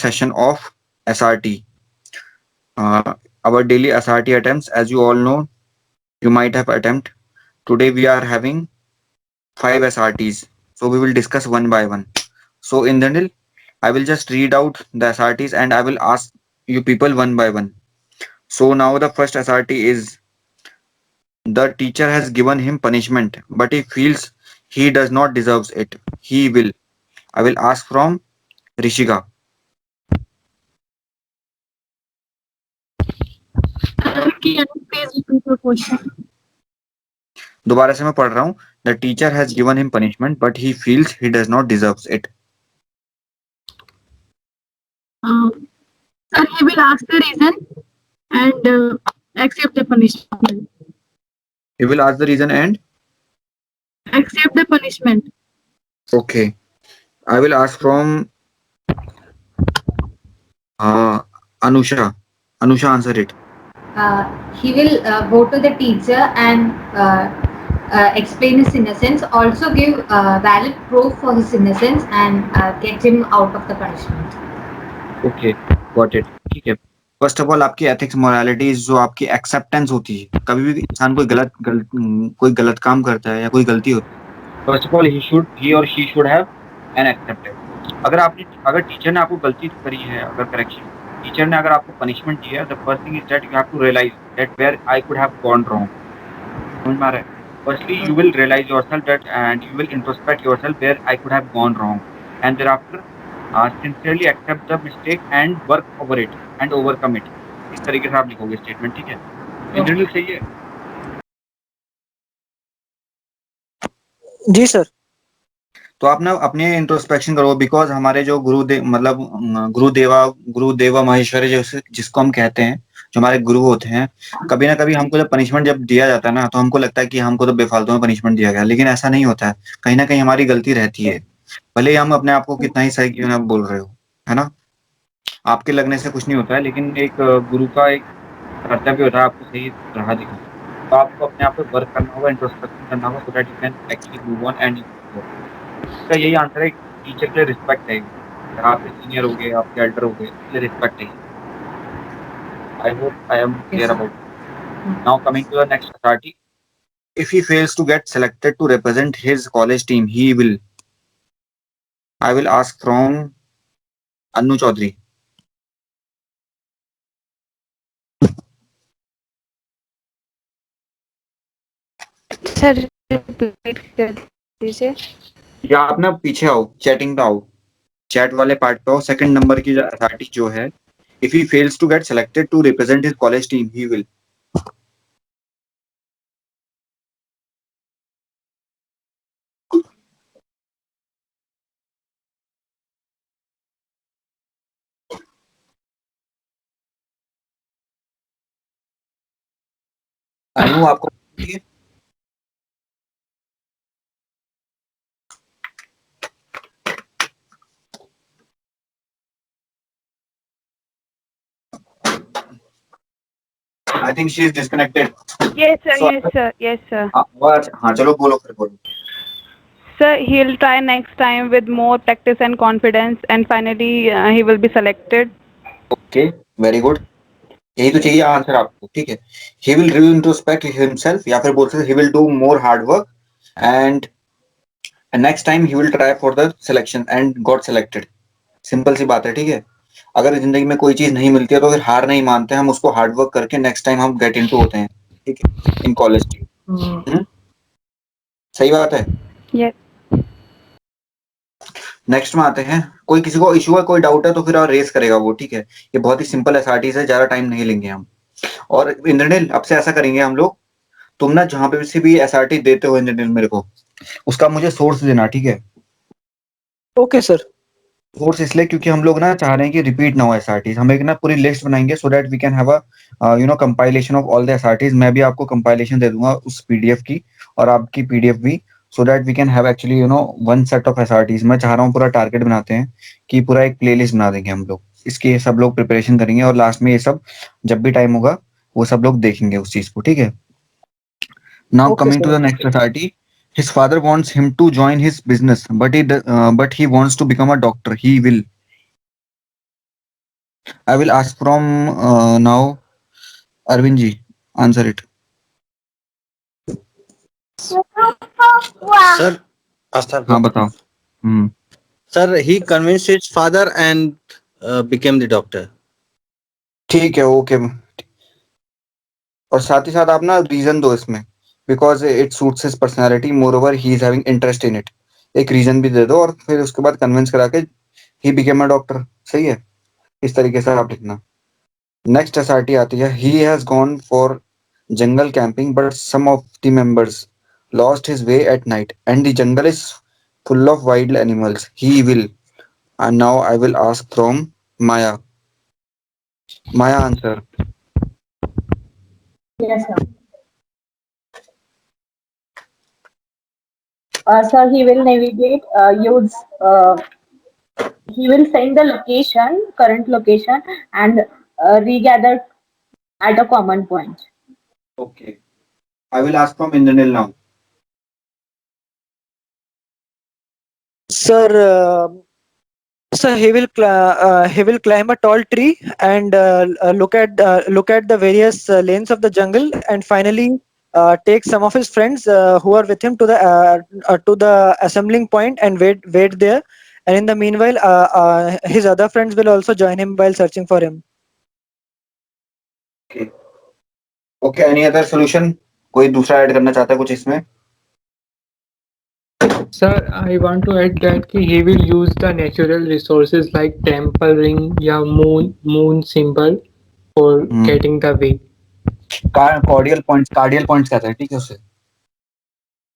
session of SRT. Our daily SRT attempts, as you all know, you might have attempt. Today we are having 5 SRTs. So we will discuss one by one. So in the I will just read out the SRTs and I will ask you people one by one. So now the first SRT is: the teacher has given him punishment, but he feels he does not deserve it. He will. I will ask from Rishika. Can you please repeat your question? दोबारा से मैं पढ़ रहा हूँ. The teacher has given him punishment, but he feels he does not deserve it. Sir, he will ask the reason and accept the punishment. He will ask the reason and Accept the punishment. okay. I will ask from uh, Anusha. Anusha, answer it. He will go to the teacher and explain his innocence, also give valid proof for his innocence and get him out of the punishment. Okay, got it. ठीक है. First of all आपकी ethics moralities जो आपकी acceptance होती है, कभी भी इंसान कोई गलत काम करता है या कोई गलती होती है, फर्स्ट ऑफ ऑल ही और she should have an accepted. अगर टीचर ने आपको गलती करी है, अगर करेक्शन टीचर ने अगर आपको पनिशमेंट दिया है, the first thing is that you have to realise that where I could have gone wrong. समझ में आ रहा है? Firstly you will realise yourself that and you will introspect yourself where I could have gone wrong, and thereafter sincerely accept the mistake and work over it and overcome it. इस तरीके से आप लिखोगे स्टेटमेंट. ठीक है? Generally सही है. जी sir. तो आप ना अपने इंट्रोस्पेक्शन करो, बिकॉज हमारे जो गुरुदेवा महेश्वरी जिसको हम कहते हैं, जो हमारे गुरु होते हैं, कभी ना कभी हमको जब पनिशमेंट जब दिया जाता है ना, तो हमको लगता है कि हमको तो बेफालतू में पनिशमेंट दिया गया, लेकिन ऐसा नहीं होता है. कहीं ना कहीं हमारी गलती रहती है, भले ही हम अपने आप को कितना ही सही क्यों ना बोल रहे हो, है ना. आपके लगने से कुछ नहीं होता है, लेकिन एक गुरु का एक कर्तव्य होता है आपको सही राह दिखाना. तो आपको अपने आप पे वर्क करना होगा, इंट्रोस्पेक्शन करना होगा, so that you can actually move on and इसका यही आंसर है. टीचर के लिए रिस्पेक्ट है. अगर आपके सीनियर हो गए, आपके एल्डर हो गए, इसलिए रिस्पेक्ट है. I hope I am clear about. Now coming to the next authority. If he fails to get selected to represent his college team, he will. I will ask from Anu Chaudhary. Sir repeat कर दीजिए. या आप ना पीछे आओ, chatting पे आओ, chat वाले पार्ट पे आओ. सेकंड नंबर की अथॉरिटी जो है, if he fails to get selected to represent his college team, he will. अनु आपको I think she is disconnected. Yes sir, So, yes sir, yes sir. हाँ चलो बोलो फिर बोलो. Sir, he'll try next time with more practice and confidence, and finally he will be selected. Okay, very good. यही तो चाहिए answer आपको. ठीक है. He will introspect himself, या फिर बोल सकते he will do more hard work and next time he will try for the selection and got selected. Simple सी बात है. ठीक है. अगर जिंदगी में कोई चीज नहीं मिलती है तो फिर हार नहीं मानते, हम उसको हार्ड वर्क करके नेक्स्ट टाइम हम गेट इनटू होते हैं. ठीक है, इन कॉलेज टीम. सही बात है. Yes. नेक्स्ट में आते हैं. कोई किसी को इशू है, कोई डाउट है तो फिर और रेस करेगा वो. ठीक है. ये बहुत ही सिंपल एसआरटीज है, ज्यादा टाइम नहीं लेंगे हम. और इंद्रनील, अब से ऐसा करेंगे हम लोग, तुम ना जहां पे से भी एसआरटी देते हो इंद्रनील मेरे को, उसका मुझे सोर्स देना. ठीक है. Okay sir. सोर्स इसलिए क्योंकि हम लोग ना चाह रहे हैं कि रिपीट ना हो एसआरटीज. हम एक ना पूरी लिस्ट बनाएंगे so that we can have a compilation of all the SRTs. मैं भी आपको कंपाइलेशन दे दूंगा उस पीडीएफ की, और आपकी पीडीएफ भी, so that we can have actually one set of SRTs. मैं चाह रहा हूँ पूरा टारगेट बनाते हैं कि पूरा एक प्लेलिस्ट बना देंगे हम लोग. इसकी सब लोग प्रिपरेशन करेंगे और लास्ट में ये सब जब भी टाइम होगा वो सब लोग देखेंगे उस चीज को. ठीक है. Now coming to the next SRT. His father wants him to join his business, but he wants to become a doctor. He will. I will ask from now Arvind ji. Answer it. Sir, Astha, हाँ बताओ. sir, he convinced his father and became the doctor. ठीक है, okay. और साथ ही साथ आप ना reason दो इसमें, because it suits his personality, more over he is having interest in it. एक रीजन भी दे दो और फिर उसके बाद कन्विंस करा के ही बिकेम अ डॉक्टर. सही है, इस तरीके से आप लिखना. नेक्स्ट एसआरटी आती है. He has gone for jungle camping but some of the members lost his way at night and the jungle is full of wild animals. He will, and now I will ask from Maya. Maya, answer. Yes, sir. Sir, he will navigate, he will send the location, current location, and regather at a common point. Okay, I will ask from Indranil now. Sir, sir, he will climb a tall tree and look at the various lanes of the jungle, and finally take some of his friends who are with him to the assembling point and wait there. And in the meanwhile, his other friends will also join him while searching for him. Okay. Okay, any other solution? कोई दूसरा add करना चाहता है कुछ इसमें? Sir, I want to add that he will use the natural resources like temple ring या moon symbol for getting the way. Cardinal points कहते हैं, ठीक है उसे.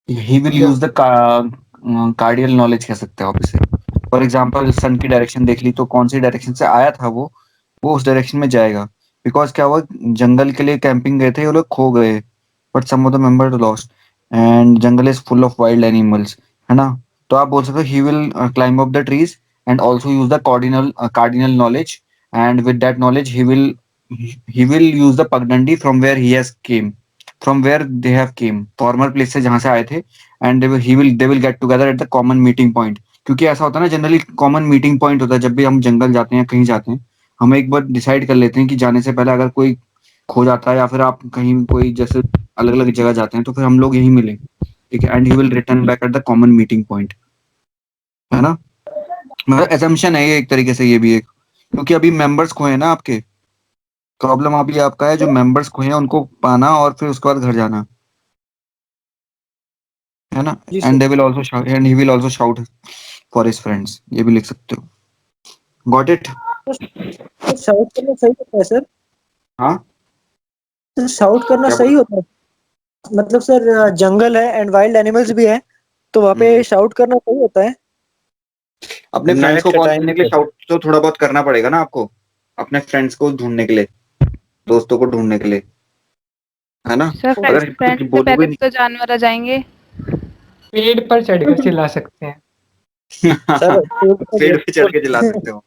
He will use the cardinal knowledge कह सकते हैं आप इसे. फॉर एग्जाम्पल सन की डायरेक्शन देख ली तो कौन सी डायरेक्शन से आया था वो उस डायरेक्शन में जाएगा. बिकॉज क्या हुआ, जंगल के लिए कैंपिंग गए थे, वो लोग खो गए, but some of the member lost and jungle is full of wild animals, है ना. तो आप बोल सकते हो he will climb up the trees and also use the cardinal knowledge, and with that knowledge he will use the pagdandi from where he has came, from where they have came, farmer place से जहां से आए थे, and they will get together at the common meeting point. क्योंकि ऐसा होता है ना, जनरली कॉमन मीटिंग पॉइंट होता है जब भी हम जंगल जाते हैं, कहीं जाते हैं, हम एक बार डिसाइड कर लेते हैं कि जाने से पहले अगर कोई खो जाता है या फिर आप कहीं कोई जैसे अलग अलग जगह जाते हैं तो फिर हम लोग यहीं मिलेंगे, ठीक है. And he will return back at the common meeting point, है ना. मतलब एजम्पशन है ये एक तरीके से, ये भी एक, क्योंकि अभी मेंबर्स खोए ना आपके. प्रॉब्लम अभी आपका है जो मेंबर्स खोए हैं उनको पाना और फिर उसके बाद घर जाना, है ना. And they will also shout and he will also shout for his friends. ये भी लिख सकते हो. Got it. शाउट करना सही होता है सर. हाँ, तो शाउट करना क्या सही होता है, मतलब सर जंगल है एंड वाइल्ड एनिमल्स भी है, तो वहाँ पे शाउट करना सही होता है. अपने फ्रेंड्स को कॉल करने के लिए शाउट तो थोड़ा बहुत करना पड़ेगा ना आपको, अपने फ्रेंड्स को ढूंढने के लिए, दोस्तों को ढूंढने के लिए, है ना. सर अगर फ्रेंड्स कुछ से बोलोगे पहले नहीं तो जानवर आ जाएंगे. पेड़ पर चढ़कर चिल्ला सकते हैं. सर पेड़ पे चढ़ के जला सकते हो.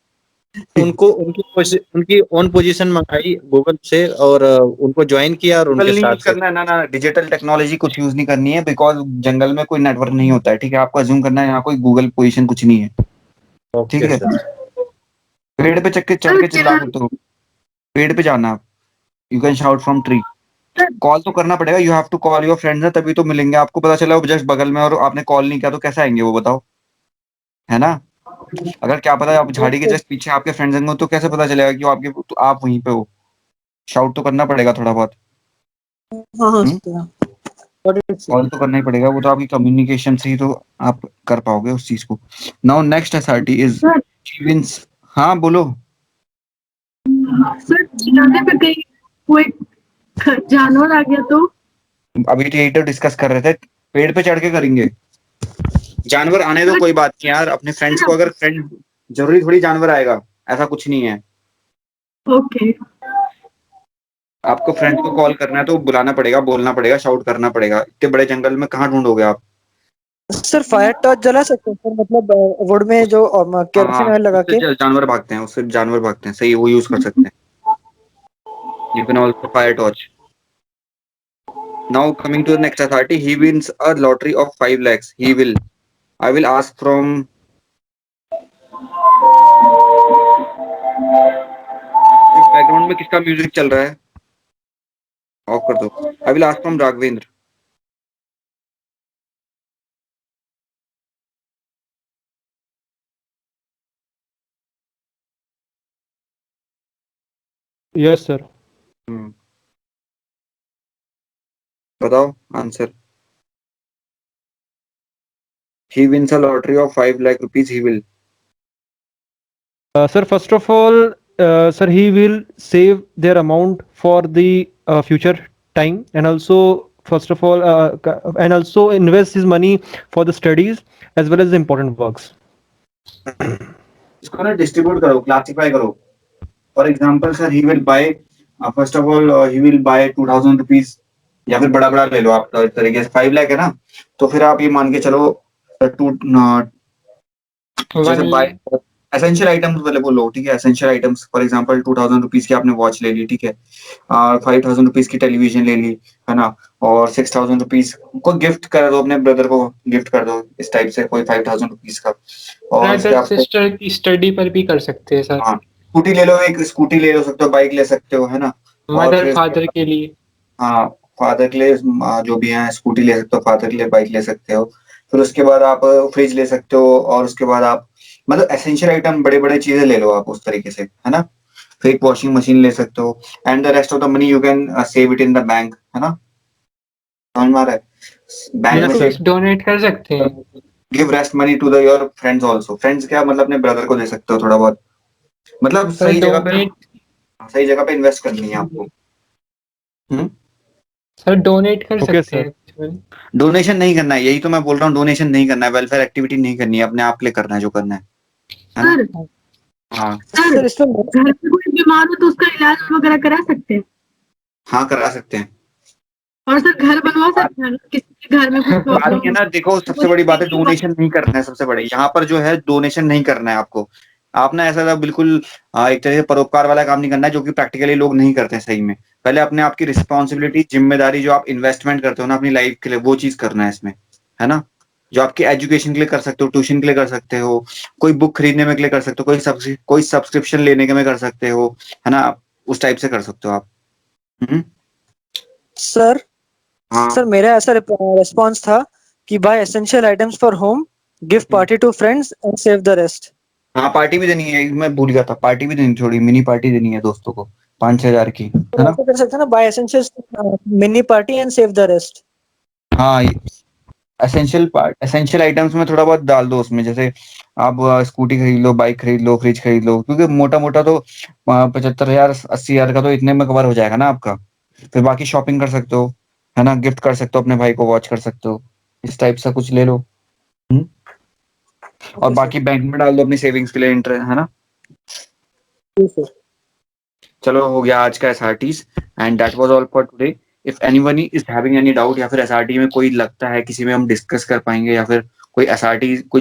उनको उनकी ओन पोजीशन मंगाई गूगल से और उनको ज्वाइन किया और उनके नहीं साथ यूज करना है ना, डिजिटल टेक्नोलॉजी कुछ यूज नहीं करनी है, बिकॉज जंगल में कोई नेटवर्क नहीं होता है, ठीक है. आपको अज्यूम करना है यहाँ कोई गूगल पोजीशन कुछ नहीं है, ठीक है. पेड़ पे चढ़ के चिल्ला सकते हो, पेड़ पे जाना आप. You can shout from tree. Call तो करना पड़ेगा, you have to call your friends, है तभी तो मिलेंगे. आपको पता चला वो जस्ट बगल में और आपने कॉल नहीं किया तो कैसे आएंगे वो, बताओ, है ना. अगर क्या पता आप झाड़ी के जस्ट पीछे आपके फ्रेंड्स होंगे तो कैसे पता चलेगा कि वो आपके तो आप वहीं पे हो. शाउट तो करना पड़ेगा थोड़ा बहुत. कॉल तो करना ही पड़ेगा, वो तो आपकी कम्युनिकेशन से ही तो आप कर पाओगे उस चीज को. Now next SRT is means. हाँ बोलो. सर चिल्लाने पे कहीं कोई जानवर आ गया तो? अभी तो यही तो डिस्कस कर रहे थे, पेड़ पे चढ़ के करेंगे. जानवर आने दो, कोई बात नहीं यार. अपने फ्रेंड्स को, अगर फ्रेंड जरूरी थोड़ी जानवर आएगा, ऐसा कुछ नहीं है. ओके. आपको फ्रेंड्स को कॉल करना है तो बुलाना पड़ेगा, बोलना पड़ेगा, शाउट करना पड़ेगा. इतने बड़े जंगल में कहाँ ढूंढोगे आप. सर फायर टॉर्च जला सकते हैं सर, मतलब वुड में जो केरोसिन ऑयल लगा के. उससे जानवर भागते हैं, उससे जानवर भागते हैं, सही, वो यूज कर सकते हैं. You can also fire torch. Now coming to the next authority, he wins a lottery of 5 lakhs. I will ask from background में किसका म्यूजिक चल रहा है? ऑफ कर दो। I will ask from Raghavendra. Yes, sir. बताओ answer. He wins a lottery of 5 lakh rupees. He will. Sir, first of all, sir, he will save their amount for the future time, and also, first of all, and also invest his money for the studies as well as the important works. इसको ना distribute करो, classify करो। For example sir, he will buy, first of all he will buy 2000 rupees, या फिर बड़ा बड़ा ले लो आप। इस तरीके से 5 लाख है ना, तो फिर आप ये मान के चलो जैसे बाय एसेंशियल आइटम्स वाले बोलो, ठीक है। Essential items for example 2000 rupees की आपने वॉच ले ली, ठीक है। 5000 रुपीज की टेलीविजन ले ली, है ना। और 6000 रुपीज को गिफ्ट कर दो, अपने ब्रदर को गिफ्ट कर दो, इस टाइप से कोई 5000 रुपीज का। और ब्रदर सिस्टर की स्टडी पर भी कर सकते हैं सर। हाँ, स्कूटी ले लो, एक स्कूटी ले लो सकते हो, बाइक ले सकते हो, है ना। मदर फादर के लिए, हाँ, फादर के लिए जो भी है स्कूटी ले सकते हो, फादर के लिए बाइक ले सकते हो। फिर उसके बाद आप फ्रिज ले सकते हो, और उसके बाद आप मतलब एसेंशियल आइटम बड़े बड़े चीजें ले लो आप उस तरीके से, है ना। फिर एक वॉशिंग मशीन ले सकते हो, and the rest of the money you can save it in the bank, है ना। समझ में आ रहा है? बैंक में या डोनेट कर सकते हैं। Give rest money to the your friends also. Friends क्या मतलब अपने ब्रदर को दे सकते हो थोड़ा बहुत, मतलब सही जगह पे इन्वेस्ट करनी है आपको। सर डोनेट कर सकते हैं। डोनेशन नहीं करना है, यही तो मैं बोल रहा हूँ, डोनेशन नहीं करना है, वेलफेयर एक्टिविटी नहीं करनी है, अपने आप के लिए करना है जो करना है ना। सर हाँ सर, घर में कोई बीमार हो तो उसका इलाज वगैरह करा सकते हैं। हाँ, करा सकते हैं। और सर घर बनवा सकते हैं किसी के घर में कुछ प्रॉब्लम है ना। देखो सबसे बड़ी बात है डोनेशन नहीं करना है, सबसे बड़ी यहाँ पर जो है डोनेशन नहीं करना है आपको। आप ना ऐसा बिल्कुल एक तरह से परोपकार वाला काम नहीं करना है, जो कि प्रैक्टिकली लोग नहीं करते हैं सही में। पहले अपने आप की रिस्पॉन्सिबिलिटी, जिम्मेदारी जो आप इन्वेस्टमेंट करते हो ना अपनी लाइफ के लिए, वो चीज करना है इसमें, है ना। जो आपके एजुकेशन के लिए कर सकते हो, ट्यूशन के लिए कर सकते हो, कोई बुक खरीदने में के लिए कर सकते हो, कोई सब्सक्रिप्शन लेने के में कर सकते हो, है ना। उस टाइप से कर सकते हो आप। सर सर, मेरा ऐसा रिस्पॉन्स था कि buy essential items for home, give party to friends and save the rest. हाँ, पार्टी भी देनी है, मैं भूल गया था, पार्टी भी देनी, थोड़ी मिनी पार्टी देनी है दोस्तों को 5-6 हजार की, है ना। कर सकते हैं ना, buy essential mini party and save the rest. हाँ, एसेंशियल आइटम्स में थोड़ा बहुत डाल दो उसमें, जैसे आप स्कूटी खरीद लो, बाइक खरीद लो, फ्रिज खरीद लो, क्योंकि मोटा मोटा तो 75,000 80,000 का तो इतने में कवर हो जाएगा ना आपका। फिर बाकी शॉपिंग कर सकते हो, है ना, गिफ्ट कर सकते हो अपने भाई को, वॉच कर सकते हो, इस टाइप से कुछ ले लो। और बाकी बैंक में डाल दो अपनी सेविंग्स के लिए, इंटरेस्ट, है ना। चलो, हो गया आज का SRTs, and that was all for today. If anyone is having any doubt, या फिर एसआरटी में कोई लगता है किसी में हम डिस्कस कर पाएंगे, या फिर कोई एसआरटी कोई